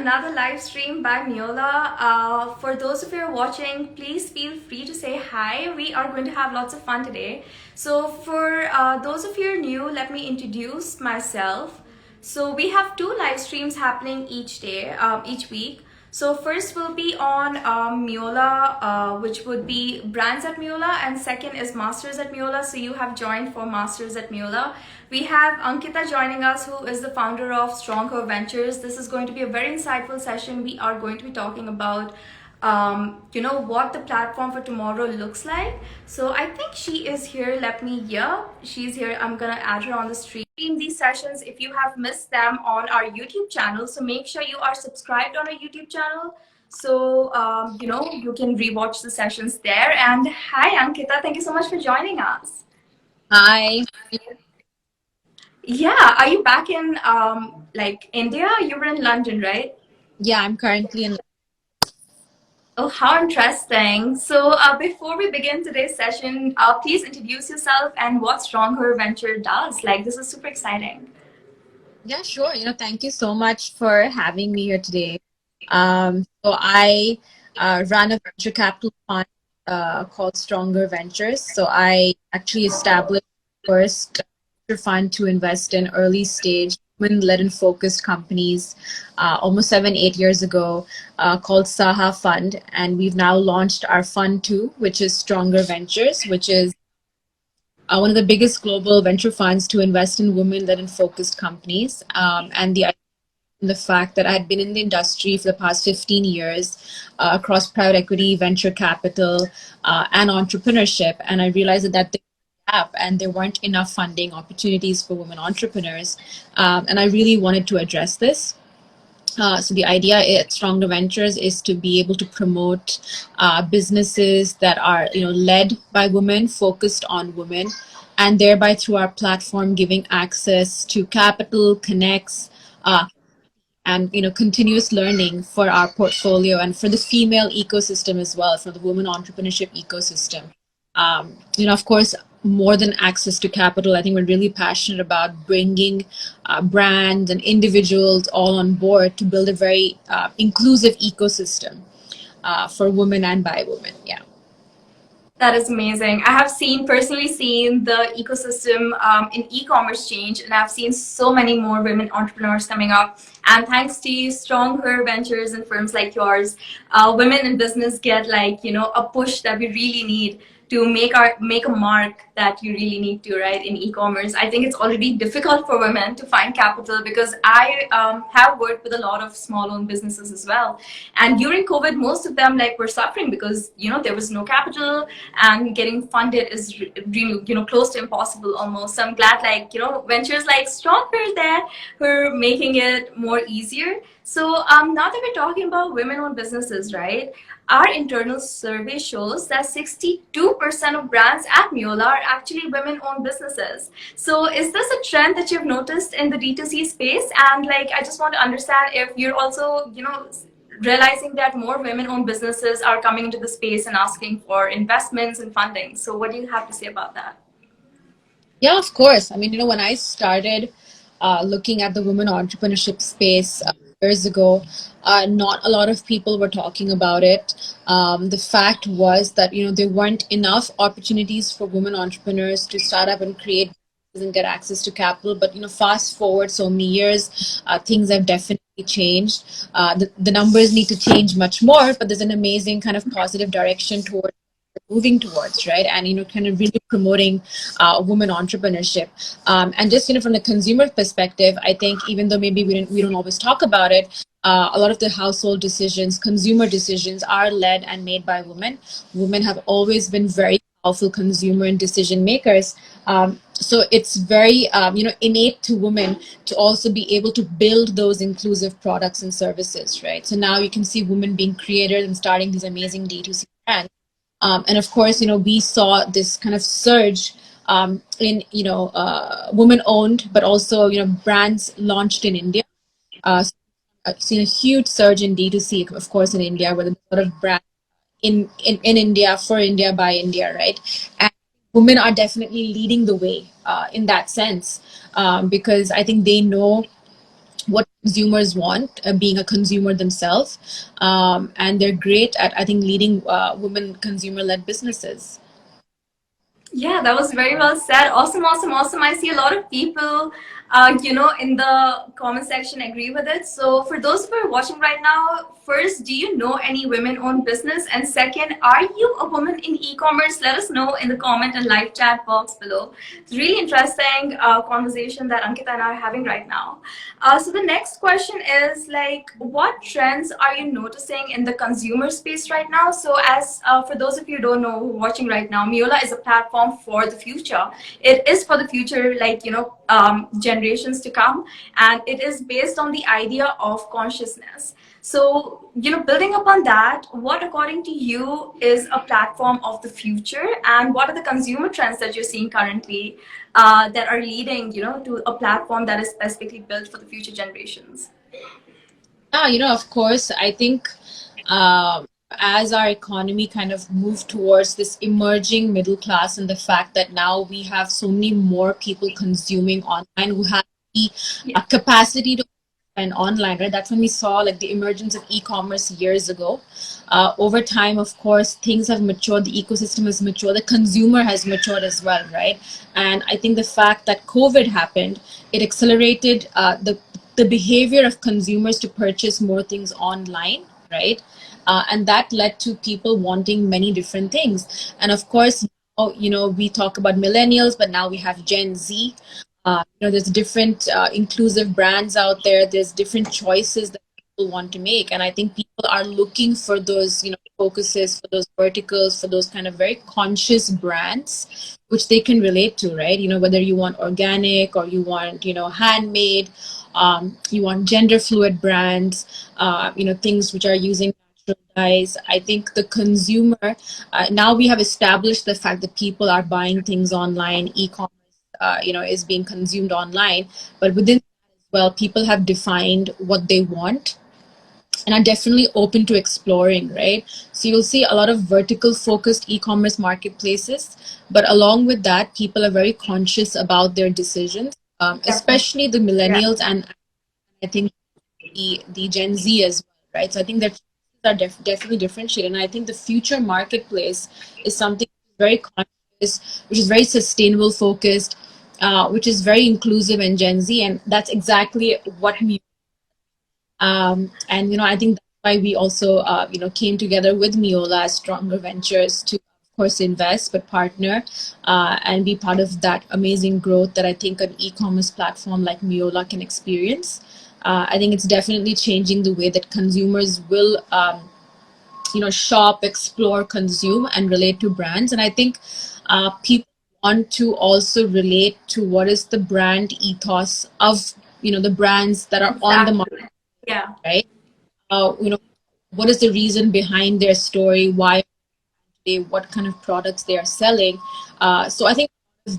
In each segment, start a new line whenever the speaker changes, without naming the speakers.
another live stream by Meolaa. For those of you who are watching, please feel free to say hi. We are going to have lots of fun today. So for those of you who are new, let me introduce myself. So we have two live streams happening each day, each week. So first will be on Meolaa, which would be brands at Meolaa, and second is Masters at Meolaa. So you have joined for Masters at Meolaa. We have Ankita joining us, who is the founder of StrongHer Ventures. This is going to be a very insightful session. We are going to be talking about what the platform for tomorrow looks like. So I think she is here. She's here. I'm gonna add her on the stream. These sessions, if you have missed them, on our YouTube channel, so make sure you are subscribed on our YouTube channel, so you can rewatch the sessions there. And hi Ankita, thank you so much for joining us.
Hi.
Yeah, are you back in India? You were in London, right?
Yeah, I'm currently in.
Oh, how interesting. So before we begin today's session, please introduce yourself and what StrongHer Venture does. This is super exciting.
Yeah, sure. Thank you so much for having me here today. So I run a venture capital fund called StrongHer Ventures. So I actually established the first venture fund to invest in early stage women-led and focused companies almost 7-8 years ago, called Saha Fund. And we've now launched our fund two, which is StrongHer Ventures, which is one of the biggest global venture funds to invest in women-led and focused companies. And the fact that I had been in the industry for the past 15 years across private equity, venture capital, and entrepreneurship. And I realized that there was a gap and there weren't enough funding opportunities for women entrepreneurs. And I really wanted to address this. So the idea at StrongHer Ventures is to be able to promote businesses that are led by women, focused on women, and thereby through our platform giving access to capital, connects, and continuous learning for our portfolio and for the female ecosystem as well, for the women entrepreneurship ecosystem. Of course, more than access to capital, I think we're really passionate about bringing brands and individuals all on board to build a very inclusive ecosystem for women and by women. Yeah.
That is amazing. I have personally seen the ecosystem in e-commerce change, and I've seen so many more women entrepreneurs coming up. And thanks to you, StrongHer Ventures and firms like yours, women in business get a push that we really need to make a mark that you really need to, right, in e-commerce. I think it's already difficult for women to find capital, because I have worked with a lot of small-owned businesses as well. And during COVID, most of them were suffering because there was no capital, and getting funded is really close to impossible almost. So I'm glad ventures like StrongHer there who are making it more easier. So now that we're talking about women-owned businesses, right? Our internal survey shows that 62% of brands at Meolaa are actually women-owned businesses. So is this a trend that you've noticed in the D2C space? And I just want to understand if you're also, realizing that more women-owned businesses are coming into the space and asking for investments and funding. So what do you have to say about that?
Yeah, of course. I mean, when I started looking at the women entrepreneurship space years ago, not a lot of people were talking about it. The fact was that, there weren't enough opportunities for women entrepreneurs to start up and create and get access to capital. But, fast forward so many years, things have definitely changed. The numbers need to change much more, but there's an amazing kind of positive direction towards moving towards, right? And kind of really promoting women entrepreneurship. And just from the consumer perspective, I think even though maybe we don't always talk about it, a lot of the household decisions, consumer decisions, are led and made by women. Women have always been very powerful consumer and decision makers. So it's very innate to women to also be able to build those inclusive products and services, right? So now you can see women being creators and starting these amazing D2C brands. And of course, we saw this kind of surge in, women-owned, but also, brands launched in India. So I've seen a huge surge in D2C, of course, in India, where there's a lot of brands in India, for India, by India, right? And women are definitely leading the way in that sense, because I think they know what consumers want, being a consumer themselves, and they're great at, I think, leading women consumer-led businesses.
Yeah, that was very well said. Awesome, awesome, awesome. I see a lot of people, in the comment section agree with it. So, for those who are watching right now, first, do you know any women-owned business? And second, are you a woman in e-commerce? Let us know in the comment and live chat box below. It's really interesting conversation that Ankita and I are having right now. So the next question is like, what trends are you noticing in the consumer space right now? So as for those of you who don't know who are watching right now, Meolaa is a platform for the future. It is for the future, like, generations to come, and it is based on the idea of consciousness. So, building upon that, what according to you is a platform of the future, and what are the consumer trends that you're seeing currently that are leading, to a platform that is specifically built for the future generations?
Yeah, of course, I think as our economy kind of moved towards this emerging middle class, and the fact that now we have so many more people consuming online who have the
Yeah,
capacity to spend online, right? That's when we saw like the emergence of e-commerce years ago. Over time, of course, things have matured, the ecosystem has matured, the consumer has matured as well, right? And I think the fact that COVID happened, it accelerated the behavior of consumers to purchase more things online, right? And that led to people wanting many different things. And of course, now, we talk about millennials, but now we have Gen Z. There's different inclusive brands out there. There's different choices that people want to make, and I think people are looking for those, focuses, for those verticals, for those kind of very conscious brands, which they can relate to, right? Whether you want organic or you want, handmade, you want gender fluid brands, things which are using natural dyes. I think the consumer, now we have established the fact that people are buying things online, e-commerce, is being consumed online. But within that as well, people have defined what they want and are definitely open to exploring, right? So you'll see a lot of vertical focused e-commerce marketplaces, but along with that, people are very conscious about their decisions,
definitely.
especially the
Yeah,
millennials, and I think the Gen Z as well, right? So I think that are definitely differentiated, and I think the future marketplace is something very conscious, which is very sustainable focused, which is very inclusive and Gen Z, and that's exactly what and I think that's why we also came together with Meolaa as StrongHer Ventures to, of course, invest but partner and be part of that amazing growth that I think an e-commerce platform like Meolaa can experience. I think it's definitely changing the way that consumers will shop, explore, consume, and relate to brands. And I think people want to also relate to what is the brand ethos of the brands that are on the market,
exactly. Yeah,
right? What is the reason behind their story? Why they, what kind of products they are selling? So I think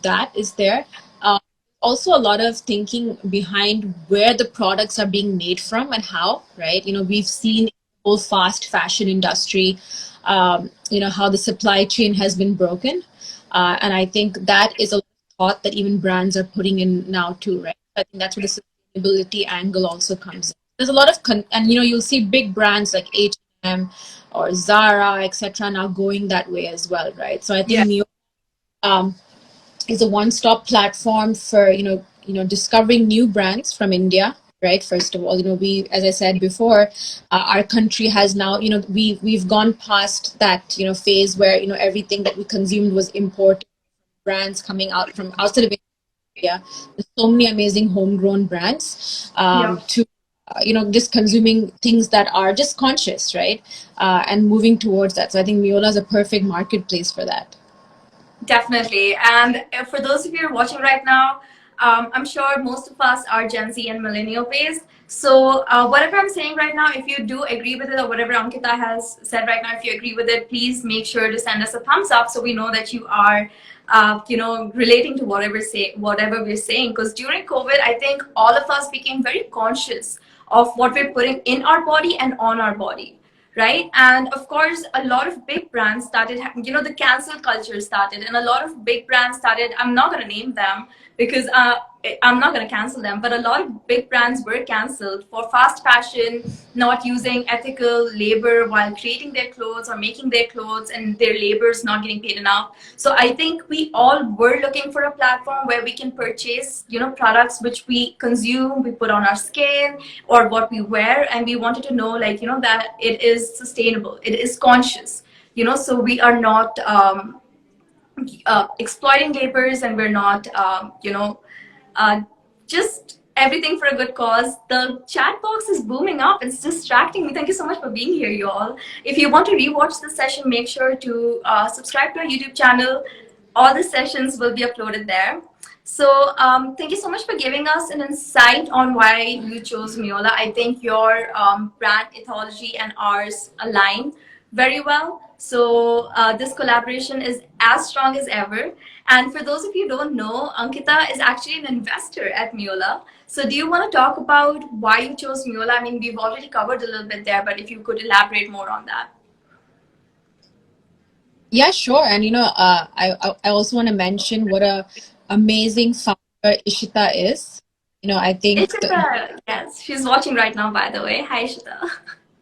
that is there. Uh, Also, a lot of thinking behind where the products are being made from and how, right? We've seen the whole fast fashion industry, how the supply chain has been broken. And I think that is a thought that even brands are putting in now too, right? I think that's where the sustainability angle also comes in. There's a lot of, and you'll see big brands like H&M or Zara, etc., now going that way as well, right? So I
yeah,
think um, is a one-stop platform for discovering new brands from India. Right. First of all, we, as I said before, our country has now, we've gone past that, phase where, everything that we consumed was imported, brands coming out from outside of India. There's so many amazing homegrown brands
yeah.
to just consuming things that are just conscious, right? And moving towards that. So I think Meolaa is a perfect marketplace for that.
Definitely. And for those of you who are watching right now, I'm sure most of us are Gen Z and millennial based. So whatever I'm saying right now, if you do agree with it, or whatever Ankita has said right now, if you agree with it, please make sure to send us a thumbs up so we know that you are, relating to whatever we're saying. Because during COVID, I think all of us became very conscious of what we're putting in our body and on our body, right? And of course, a lot of big brands started, the cancel culture started, and a lot of big brands started, I'm not going to name them because I'm not going to cancel them, but a lot of big brands were canceled for fast fashion, not using ethical labor while creating their clothes or making their clothes, and their labor is not getting paid enough. So I think we all were looking for a platform where we can purchase, products which we consume, we put on our skin, or what we wear, and we wanted to know, like, that it is sustainable, it is conscious, so we are not exploiting laborers, and we're not, uh, just everything for a good cause. The chat box is booming up. It's distracting me. Thank you so much for being here, you all. If you want to rewatch the session, make sure to subscribe to our YouTube channel. All the sessions will be uploaded there. So thank you so much for giving us an insight on why you chose Meolaa. I think your brand ethology and ours align very well. So this collaboration is as strong as ever. And for those of you who don't know, Ankita is actually an investor at Meolaa. So do you want to talk about why you chose Meolaa? I mean, we've already covered a little bit there, but if you could elaborate more on that.
Yeah, sure. And I also want to mention what a amazing founder Ishita is. I think
Ishita, yes, she's watching right now, by the way. Hi, Ishita.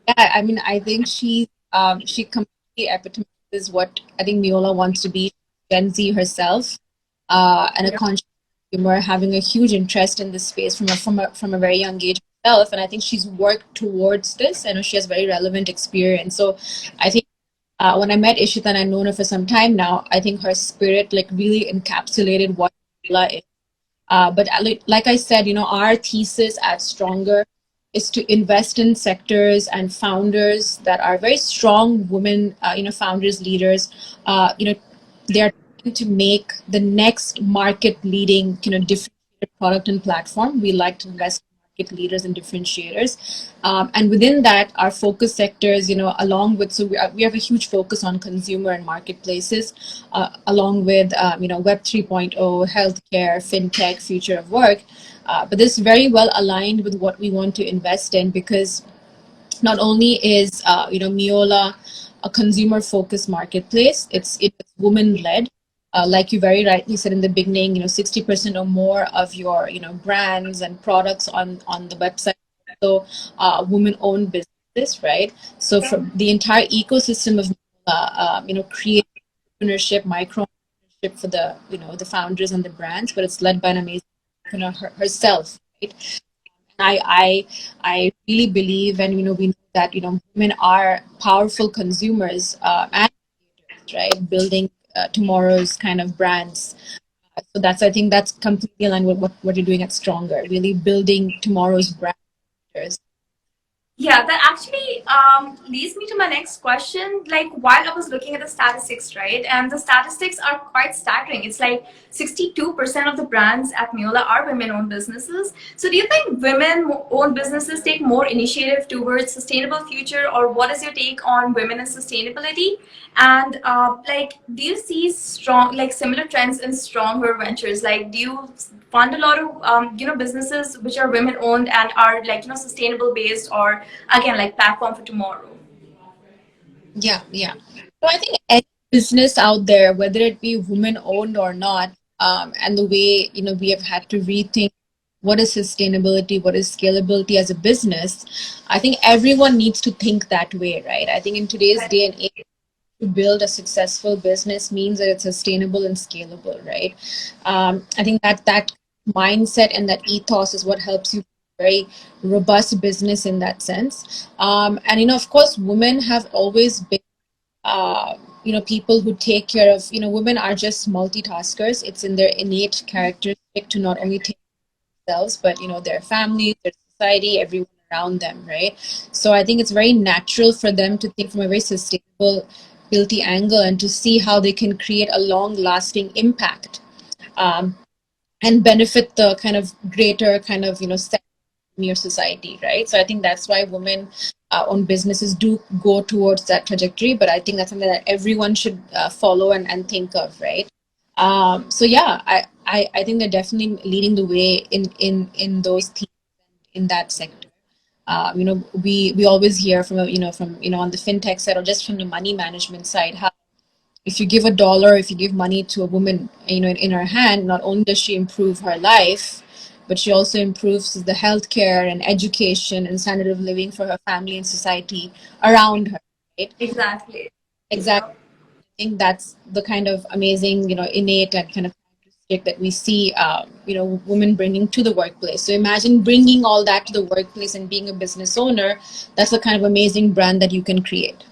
yeah, I mean, I think she completely epitomizes what I think Meolaa wants to be. Gen Z herself, and a
Yeah.
conscious consumer, having a huge interest in this space from a very young age herself. And I think she's worked towards this. I know she has very relevant experience. So I think when I met Ishita and I've known her for some time now, I think her spirit like really encapsulated what Meolaa is. But like I said, our thesis at Stronger is to invest in sectors and founders that are very strong women, founders, leaders. They're trying to make the next market leading, differentiated product and platform. We like to invest in market leaders and differentiators. And within that, our focus sectors, along with, so we have a huge focus on consumer and marketplaces, along with, Web 3.0, healthcare, fintech, future of work. But this is very well aligned with what we want to invest in, because not only is Meolaa a consumer focused marketplace, it's women led. Like you very rightly said in the beginning, 60% or more of your brands and products on the website, so women owned businesses, right? So from the entire ecosystem of create entrepreneurship, micro entrepreneurship for the founders and the brands, but it's led by an amazing herself, right? I really believe, and we know that women are powerful consumers and creators, right? Building tomorrow's kind of brands. So I think that's completely aligned with what you're doing at Stronger, really building tomorrow's brands.
Yeah, that actually leads me to my next question. Like, while I was looking at the statistics, right, and the statistics are quite staggering. It's like 62% of the brands at Meolaa are women-owned businesses. So, do you think women-owned businesses take more initiative towards sustainable future, or what is your take on women and sustainability? And do you see similar trends in StrongHer Ventures? Like, do you fund a lot of businesses which are women-owned and are sustainable based, or again like platform for tomorrow?
Yeah. So I think any business out there, whether it be women owned or not, and the way we have had to rethink what is sustainability, what is scalability as a business. I think everyone needs to think that way, right? I think in today's day and age, to build a successful business means that it's sustainable and scalable, right? I think that mindset and that ethos is what helps you very robust business in that sense. And of course, women have always been people who take care of, women are just multitaskers. It's in their innate characteristic to not only take care of themselves, but, their family, their society, everyone around them, right? So I think it's very natural for them to think from a very sustainable ability angle and to see how they can create a long lasting impact. Um, and benefit the kind of greater kind of your society, right? So I think that's why women owned businesses do go towards that trajectory, but I think that's something that everyone should follow and think of, right? So yeah, I think they're definitely leading the way in those themes in that sector. We always hear from on the fintech side or just from the money management side, how if you give a dollar, if you give money to a woman, in her hand, not only does she improve her life, but she also improves the healthcare and education and standard of living for her family and society around her, right?
Exactly.
Exactly.
Yeah.
I think that's the kind of amazing, innate and kind of characteristic that we see, women bringing to the workplace. So imagine bringing all that to the workplace and being a business owner. That's the kind of amazing brand that you can create.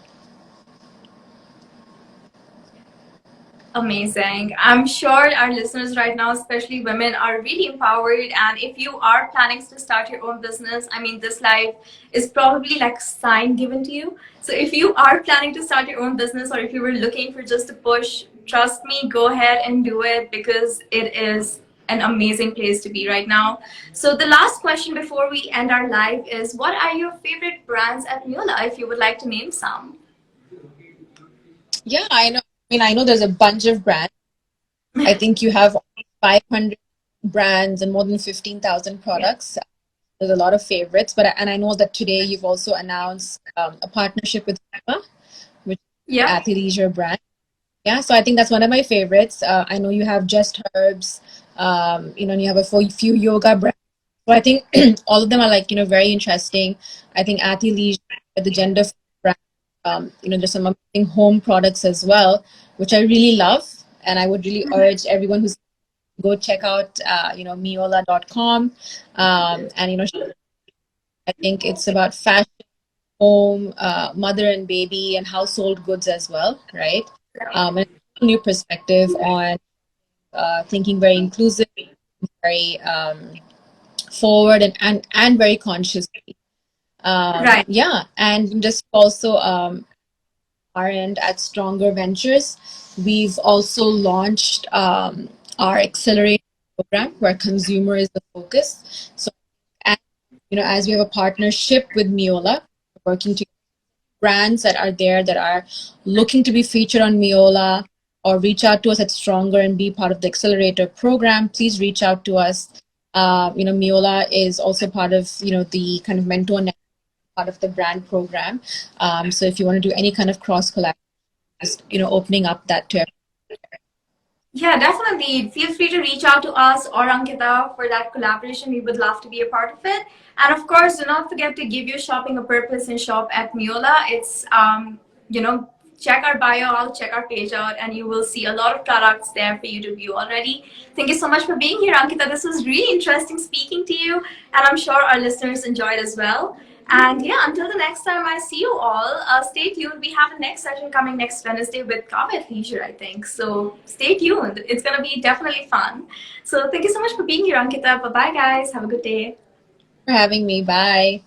Amazing. I'm sure our listeners right now, especially women, are really empowered. And if you are planning to start your own business, I mean, this life is probably like a sign given to you. So if you are planning to start your own business, or if you were looking for just a push, trust me, go ahead and do it, because it is an amazing place to be right now. So the last question before we end our live is, what are your favorite brands at Meolaa, if you would like to name some?
Yeah, I know. I mean, I know there's a bunch of brands. I think you have 500 brands and more than 15,000
Yeah.
products. There's a lot of favorites, but and I know that today you've also announced a partnership with Viva, which is
Yeah.
an athleisure brand. Yeah, so I think that's one of my favorites. I know you have Just Herbs, and you have a few yoga brands. So I think all of them are like, very interesting. I think athleisure, the gender brand, there's some amazing home products as well, which I really love. And I would really urge everyone who's go check out, meolaa.com. And, I think it's about fashion, home, mother and baby, and household goods as well, right? And a new perspective on thinking very inclusive, very forward, and very consciously.
Right.
Yeah, and just also our end at StrongHer Ventures, we've also launched our accelerator program where consumer is the focus. So, and, as we have a partnership with Meolaa, working together, brands that are there that are looking to be featured on Meolaa, or reach out to us at StrongHer and be part of the accelerator program, please reach out to us. Meolaa is also part of, the kind of mentor network, part of the brand program. So if you want to do any kind of cross collaboration, just, opening up that to everyone.
Yeah, definitely. Feel free to reach out to us or Ankita for that collaboration. We would love to be a part of it. And of course, do not forget to give your shopping a purpose and shop at Meolaa. It's, check our bio out, check our page out, and you will see a lot of products there for you to view already. Thank you so much for being here, Ankita. This was really interesting speaking to you, and I'm sure our listeners enjoyed as well. And yeah, until the next time I see you all, stay tuned. We have a next session coming next Wednesday with Kavya Leisure, I think. So stay tuned. It's going to be definitely fun. So thank you so much for being here, Ankita. Bye bye, guys. Have a good day.
For having me. Bye.